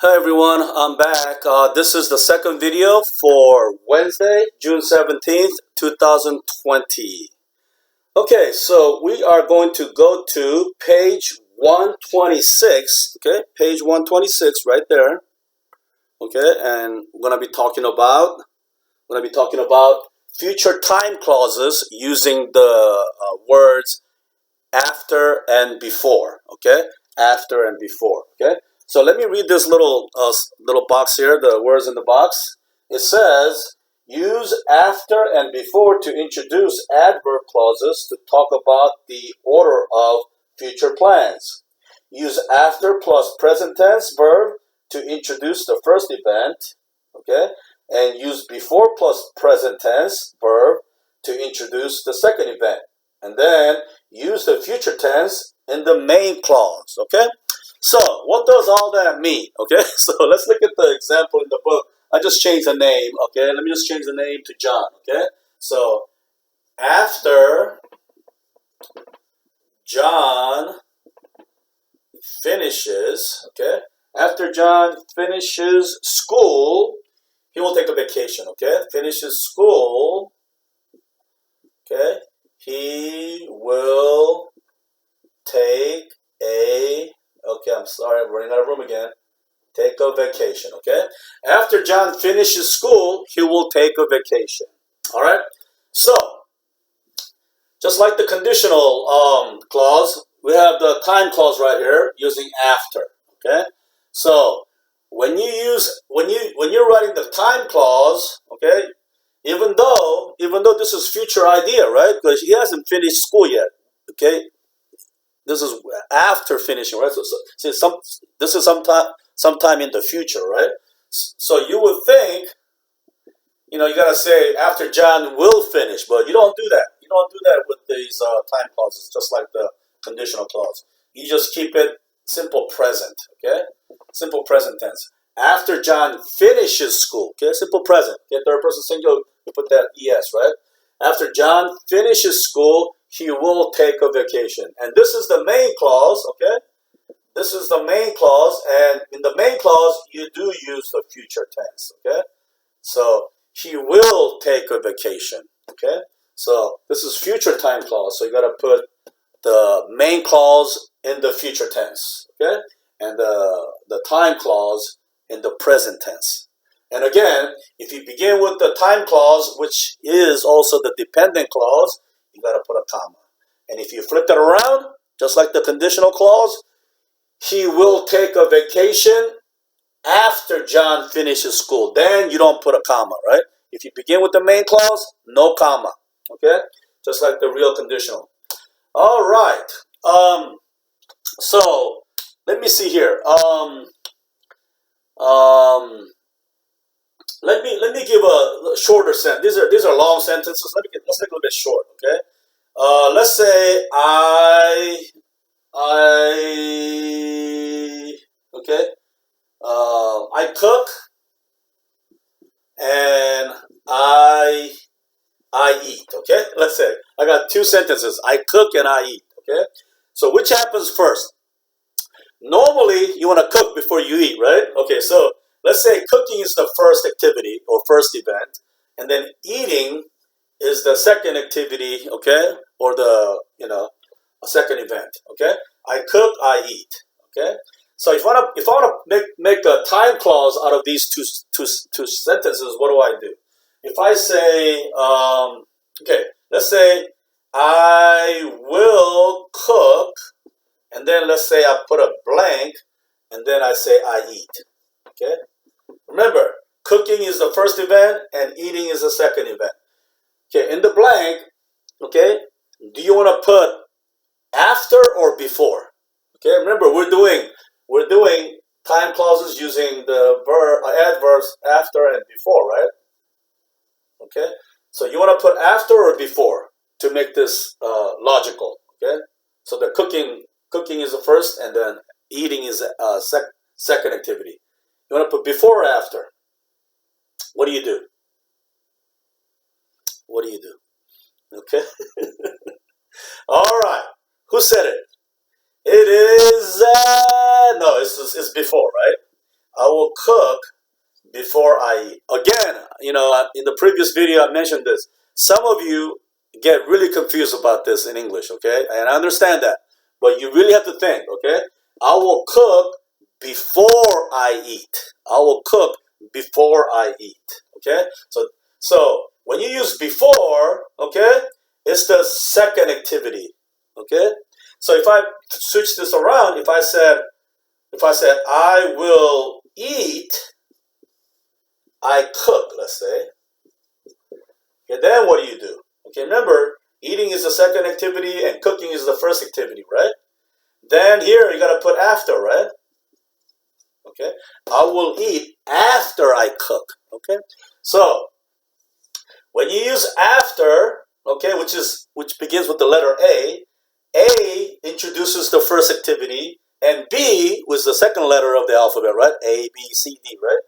Hi everyone, I'm back. This is the second video for Wednesday, June 17th, 2020. Okay, so we are going to go to page 126, okay? Page 126 right there. Okay, and we're going to be talking about future time clauses using the words after and before. Okay, after and before. Okay, so let me read this little box here, the words in the box. It says use after and before to introduce adverb clauses to talk about the order of future plans. Use after plus present tense verb to introduce the first event. Okay, and use before plus present tense verb to introduce the second event, and then use the future tense in the main clause. Okay, so what does all that mean? Okay, so let's look at the example in the book. I just changed the name. Okay, let me just change the name to John. Okay, so after John finishes, okay, after John finishes school, he will take a vacation. Okay, finishes school. Okay, he will take a, okay, I'm sorry, I'm running out of room again. Take a vacation, okay? After John finishes school, he will take a vacation. All right? So, just like the conditional clause, we have the time clause right here using after, okay? So, when you're writing the time clause, okay, even though this is future idea, right? Because he hasn't finished school yet, okay? This is after finishing, right? This is sometime in the future, right? So you would think, you gotta say after John will finish, but you don't do that. You don't do that with these time clauses, just like the conditional clause. You just keep it simple present, okay? Simple present tense. After John finishes school, okay? Simple present. Okay, third person singular, you put that es, right? After John finishes school, he will take a vacation. And this is the main clause, okay? This is the main clause, and in the main clause, you do use the future tense, okay? So, he will take a vacation, okay? So, this is future time clause, so you gotta put the main clause in the future tense, okay? And the time clause in the present tense. And again, if you begin with the time clause, which is also the dependent clause, you got to put a comma. And if you flip it around, just like the conditional clause, he will take a vacation after John finishes school. Then you don't put a comma, right? If you begin with the main clause, no comma. Okay? Just like the real conditional. All right. So let me see here. Let me give a shorter sentence. These are long sentences. Let's make it a little bit short. Okay. Let's say okay. I cook and I eat. Okay. Let's say I got two sentences. I cook and I eat. Okay. So which happens first? Normally, you want to cook before you eat, right? Okay, so let's say cooking is the first activity or first event, and then eating is the second activity, okay, or a second event, okay. I cook, I eat, okay. So if I wanna make a time clause out of these two sentences, what do? If I say, okay, let's say I will cook, and then let's say I put a blank, and then I say I eat. Okay? Remember, cooking is the first event and eating is the second event. Okay, in the blank, okay, do you want to put after or before? Okay, remember we're doing time clauses using the adverbs after and before, right? Okay, so you want to put after or before to make this logical. Okay, so the cooking is the first, and then eating is a second activity. You want to put before or after? What do you do? What do you do? Okay. All right. Who said it? It is no. It's before, right? I will cook before I eat. Again, in the previous video I mentioned this. Some of you get really confused about this in English, okay? And I understand that. But you really have to think, okay? I will cook before I eat. I will cook before I eat, okay? So when you use before, okay, it's the second activity, okay? So if I switch this around, if I said I will eat, I cook, let's say. Okay, then what do? Okay, remember, eating is the second activity and cooking is the first activity, right? Then here you got to put after, right? Okay, I will eat after I cook. Okay, so when you use after, okay, which begins with the letter A introduces the first activity, and B was the second letter of the alphabet, right? A, B, C, D, right?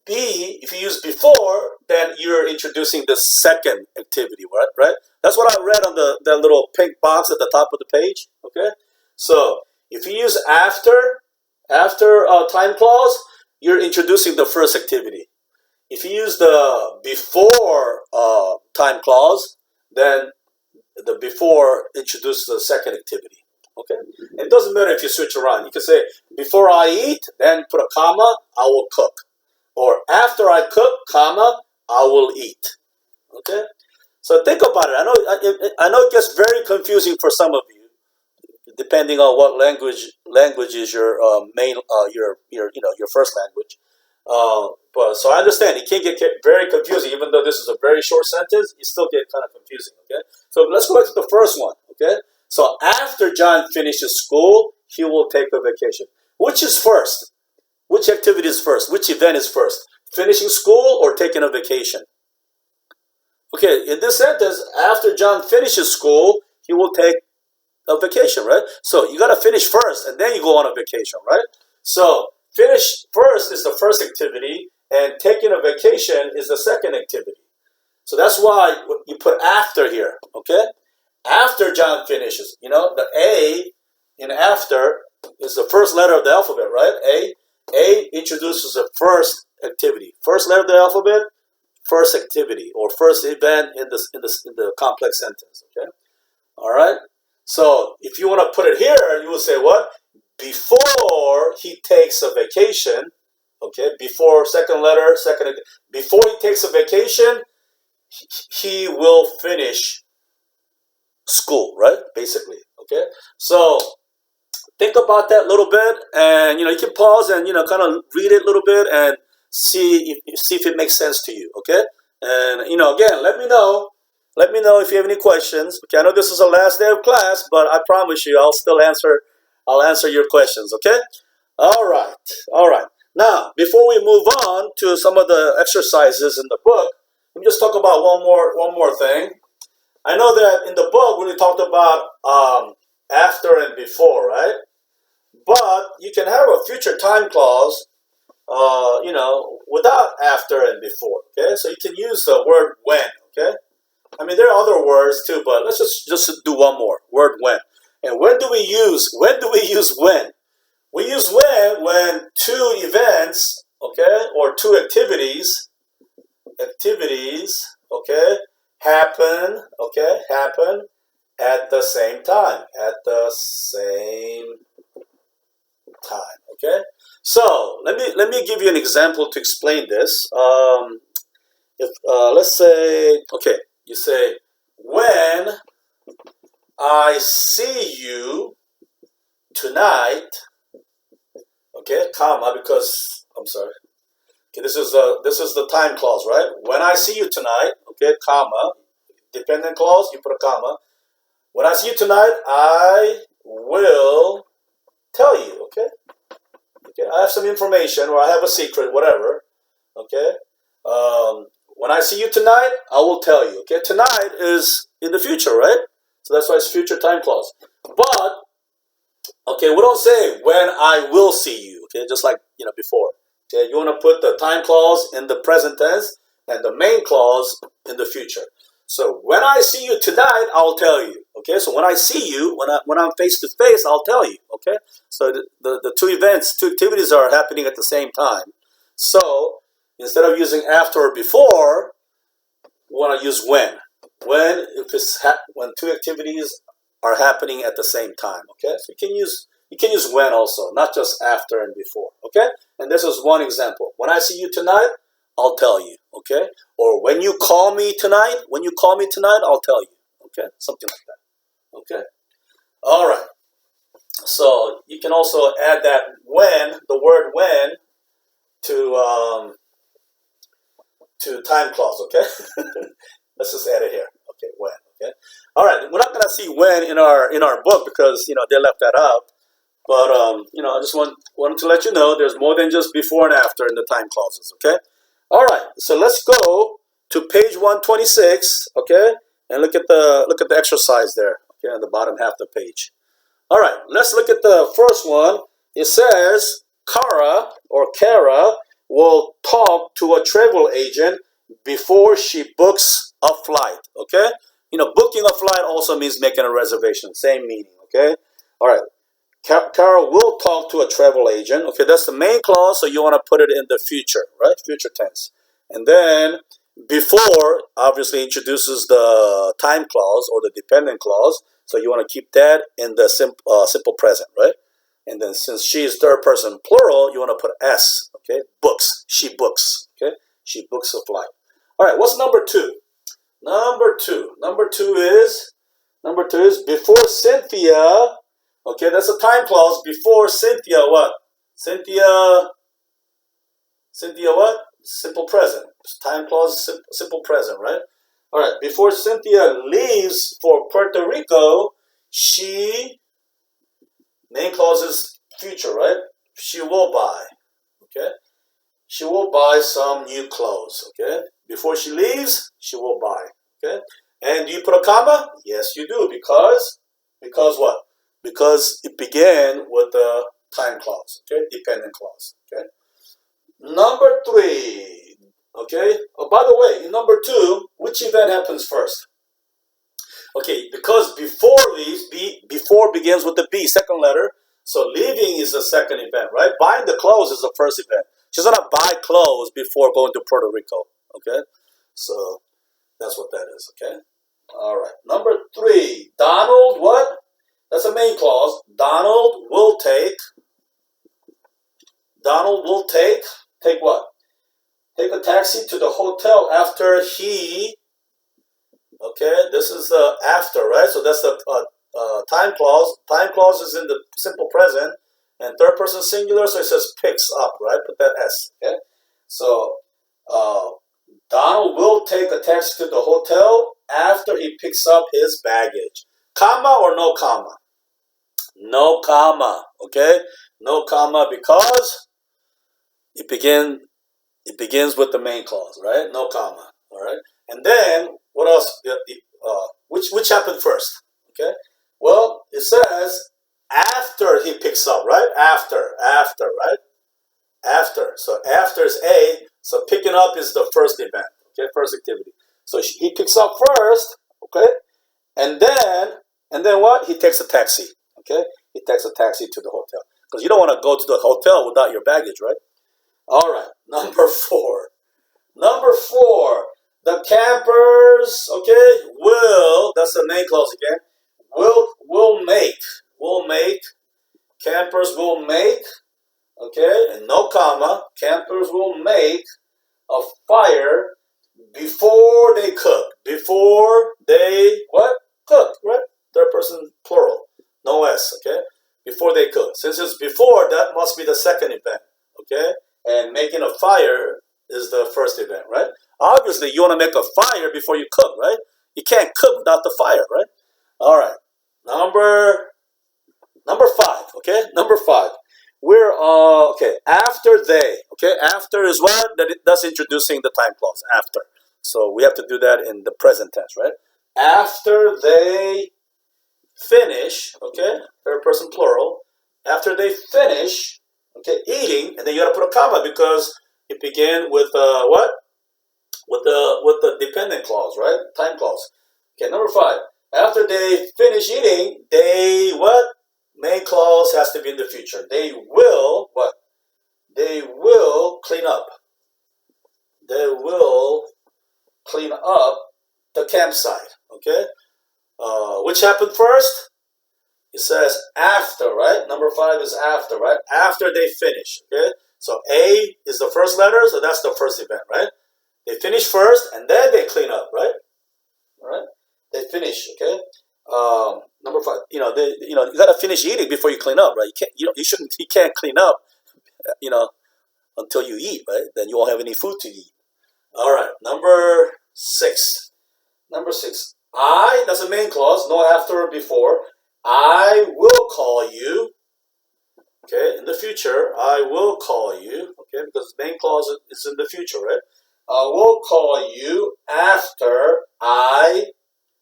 B, if you use before, then you're introducing the second activity, right? That's what I read on that little pink box at the top of the page, okay? So if you use after time clause, you're introducing the first activity. If you use the before time clause, then the before introduces the second activity, okay? It doesn't matter if you switch around. You can say, before I eat, then put a comma, I will cook. Or after I cook, comma, I will eat. Okay, so think about it. I know it gets very confusing for some of you, depending on what language is your main your first language. But so I understand it can get very confusing, even though this is a very short sentence. It still get kind of confusing. Okay, so let's go back to the first one. Okay, so after John finishes school, he will take a vacation. Which is first? Which activity is first? Which event is first? Finishing school or taking a vacation? Okay, in this sentence, after John finishes school, he will take a vacation, right? So you got to finish first and then you go on a vacation, right? So finish first is the first activity and taking a vacation is the second activity. So that's why you put after here, okay? After John finishes, the A in after is the first letter of the alphabet, right? A introduces the first activity. First letter of the alphabet, first activity or first event in the complex sentence. Okay, all right. So if you want to put it here, you will say what? Before he takes a vacation. Okay, before second letter, before he takes a vacation, he will finish school, right? Basically. Okay, so think about that a little bit, and you can pause and kind of read it a little bit and see if it makes sense to you. Okay, and again, let me know if you have any questions. Okay, I know this is the last day of class, but I promise you, I'll answer your questions. Okay, all right. Now, before we move on to some of the exercises in the book, let me just talk about one more thing. I know that in the book we talked about after and before, right? But you can have a future time clause, without after and before. Okay, so you can use the word when. Okay, I mean there are other words too, but let's just do one more word when. And when do we use when? We use when two events, okay, or two activities, okay, happen at the same time. Okay, so let me give you an example to explain this. If let's say, okay, you say, when I see you tonight, okay, comma, because I'm sorry. Okay, this is the time clause, right? When I see you tonight, okay, comma, dependent clause, you put a comma. When I see you tonight, I will tell you, okay? Okay, I have some information or I have a secret, whatever, okay? When I see you tonight, I will tell you, okay? Tonight is in the future, right? So that's why it's future time clause. But, okay, we don't say when I will see you, okay? Just like, before. Okay, you want to put the time clause in the present tense and the main clause in the future. So when I see you tonight, I'll tell you. Okay, so when I see you, when I'm face to face, I'll tell you. Okay, so the two events, two activities are happening at the same time. So instead of using after or before, we want to use when. When if it's when two activities are happening at the same time. Okay, so you can use when also, not just after and before. Okay, and this is one example. When I see you tonight, I'll tell you. Okay, or when you call me tonight, I'll tell you. Okay, something like that. Okay, all right. So you can also add that when, the word when, to time clause. Okay, let's just add it here. Okay, when. Okay, all right. We're not gonna see when in our book because they left that out. But I just wanted to let you know there's more than just before and after in the time clauses. Okay. All right. So let's go to page 126. Okay, and look at the exercise there. Okay, on the bottom half of the page. All right. Let's look at the first one. It says Kara will talk to a travel agent before she books a flight. Okay. Booking a flight also means making a reservation. Same meaning. Okay. All right. Carol will talk to a travel agent. Okay, that's the main clause, so you want to put it in the future, right? Future tense. And then before obviously introduces the time clause or the dependent clause, so you want to keep that in the simple present, right? And then since she is third person plural, you want to put S, okay? Books. She books, okay? She books a flight. All right, what's number two? Number two is before Cynthia. Okay, that's a time clause. Before Cynthia, what? Cynthia what? Simple present. Time clause, simple present, right? All right. Before Cynthia leaves for Puerto Rico, main clause is future, right? She will buy. Okay. She will buy some new clothes. Okay. Before she leaves, she will buy. Okay. And do you put a comma? Yes, you do, because what? Because it began with the time clause, okay, dependent clause, okay. Number three, okay. Oh, by the way, in number two, which event happens first? Okay, because before leaves, before begins with the B, second letter, so leaving is the second event, right? Buying the clothes is the first event. She's gonna buy clothes before going to Puerto Rico, okay. So that's what that is, okay. All right. Number three, Donald, what? That's a main clause. Donald will take take what? Take a taxi to the hotel after he. Okay, this is the after, right? So that's the time clause. Time clause is in the simple present and third person singular, so it says picks up, right? Put that S. Okay, so Donald will take a taxi to the hotel after he picks up his baggage. Comma or no comma? No comma, okay? No comma because it begins with the main clause, right? No comma, all right? And then what else? Which happened first? Okay. Well, it says after he picks up, right? After, right? After. So after is A. So picking up is the first event. Okay, first activity. So he picks up first. Okay, and then what? He takes a taxi. Okay, he takes a taxi to the hotel because you don't want to go to the hotel without your baggage, right? All right. Number four. The campers, okay, will, that's the main clause again, will make, campers will make, okay, and no comma, campers will make a fire before they cook. Before they, what? Cook, right? Third person plural, no S, okay? Before they cook. Since it's before, that must be the second event, okay? And making a fire is the first event, right? Obviously, you want to make a fire before you cook, right? You can't cook without the fire, right? All right. Number five, okay? Number five. We're okay. After they, okay? After is what? That's introducing the time clause. After. So we have to do that in the present tense, right? After they finish, okay? Third person plural. After they finish, okay, eating, and then you got to put a comma because it began with what? with the dependent clause, right? Time clause. Okay, number 5. After they finish eating, they what? Main clause has to be in the future. They will what? They will clean up. They will clean up the campsite. Okay. Which happened first? It says after, right? Number 5 is after, right? After they finish. Okay. So A is the first letter, so that's the first event, right? They finish first, and then they clean up, right? All right. They finish. Okay. Number 5. You gotta finish eating before you clean up, right? You can't clean up, you know, until you eat, right? Then you won't have any food to eat. All right. Number 6. Number 6. That's a main clause. No after or before. I will call you. Okay. In the future, I will call you. Okay, because main clause is in the future, right? I will call you after I.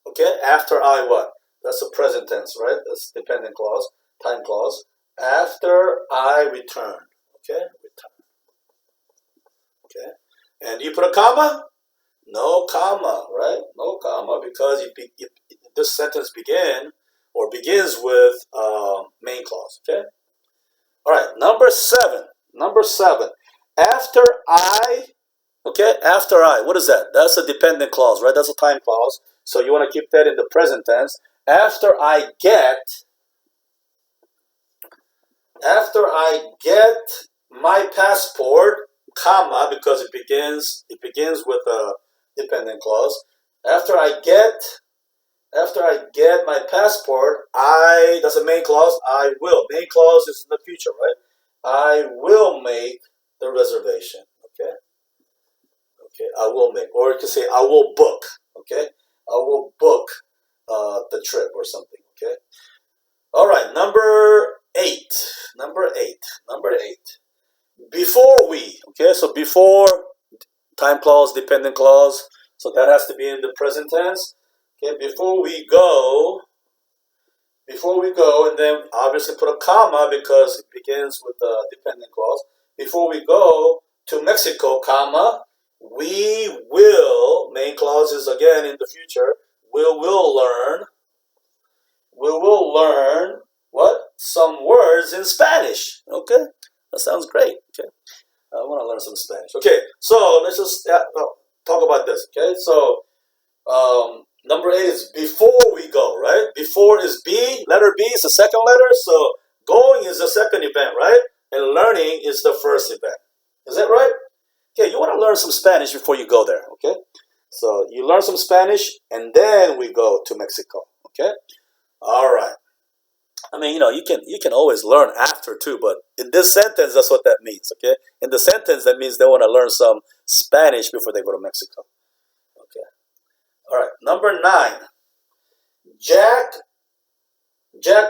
Okay, after I what? That's the present tense, right? That's dependent clause, time clause. After I return. Okay, return. Okay, and you put a comma? No comma, right? No comma because this sentence begins with main clause. Okay. All right. Number 7. Number 7. After I. Okay. After I. What is that? That's a dependent clause, right? That's a time clause. So you want to keep that in the present tense. After I get my passport, comma, because it begins with a dependent clause. After I get my passport, that's a main clause. I will. Main clause is in the future, right? I will make the reservation. Okay. Okay. I will make, or you can say I will book. Okay. I will book the trip or something. Okay. All right. Number 8. Number 8. Number 8. Before we. Okay. So before, time clause, dependent clause. So that has to be in the present tense. Okay. Before we go, and then obviously put a comma because it begins with the dependent clause. Before we go to Mexico, comma, we will, main clause is again in the future, we will learn what? Some words in Spanish. Okay? That sounds great. Okay. I want to learn some Spanish. Okay, so let's just talk about this. Okay, so number 8 is before we go, right? Before is B, letter B is the second letter, so going is the second event, right? And learning is the first event. Is that right? Okay, you want to learn some Spanish before you go there, okay? So you learn some Spanish, and then we go to Mexico, okay? All right. I mean, you can always learn after too, but in this sentence, that's what that means, okay? In the sentence, that means they want to learn some Spanish before they go to Mexico. Okay. All right. Number 9. Jack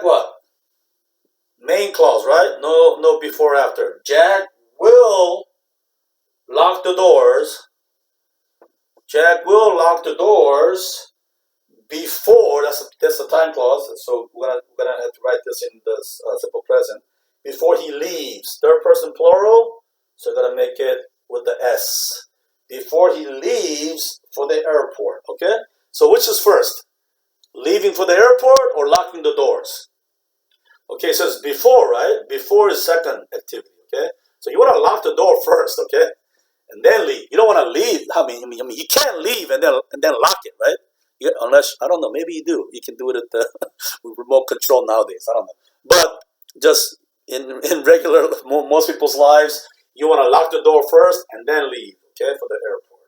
what? Main clause, right? No before, after. Jack will lock the doors. Jack will lock the doors before, that's the time clause, so we're gonna have to write this in the simple present. Before he leaves, third person plural, so we're gonna make it with the S. Before he leaves for the airport, okay? So which is first? Leaving for the airport or locking the doors? Okay, so it's before, right? Before is second activity, okay? So you want to lock the door first, okay? And then leave. You don't want to leave. I mean, you can't leave and then lock it, right? Unless, I don't know, maybe you do. You can do it at the remote control nowadays. I don't know. But just in regular, most people's lives, you want to lock the door first and then leave, okay, for the airport.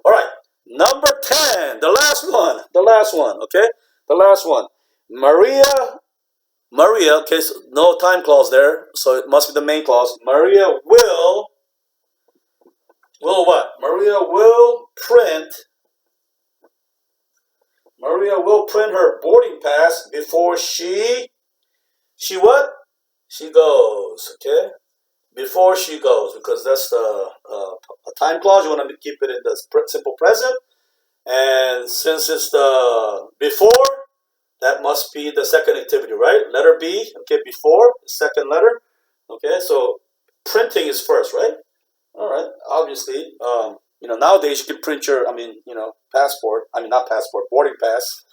All right. Number 10, the last one, okay? The last one. Maria, okay, so no time clause there, so it must be the main clause. Maria will what? Maria will print her boarding pass before she what? She goes, okay? Before she goes, because that's the a time clause. You want to keep it in the simple present. And since it's the before, that must be the second activity, right? Letter B, okay, before, second letter. Okay, so printing is first, right? All right, obviously, nowadays you can print your, passport. Not passport, boarding pass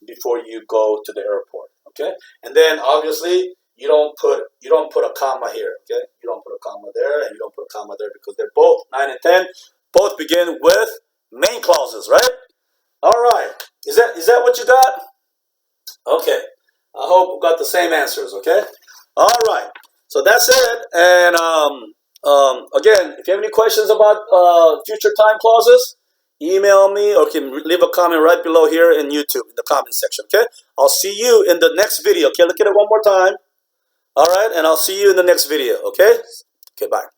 before you go to the airport. Okay, and then obviously you don't put a comma here. Okay, you don't put a comma there, and you don't put a comma there because they're both 9 and 10. Both begin with main clauses, right? All right. Is that what you got? Okay. I hope we got the same answers. Okay. All right. So that's it. And again, if you have any questions about future time clauses, email me or can leave a comment right below here in YouTube in the comment section. Okay. I'll see you in the next video. Okay. Look at it one more time. All right. And I'll see you in the next video. Okay. Okay. Bye.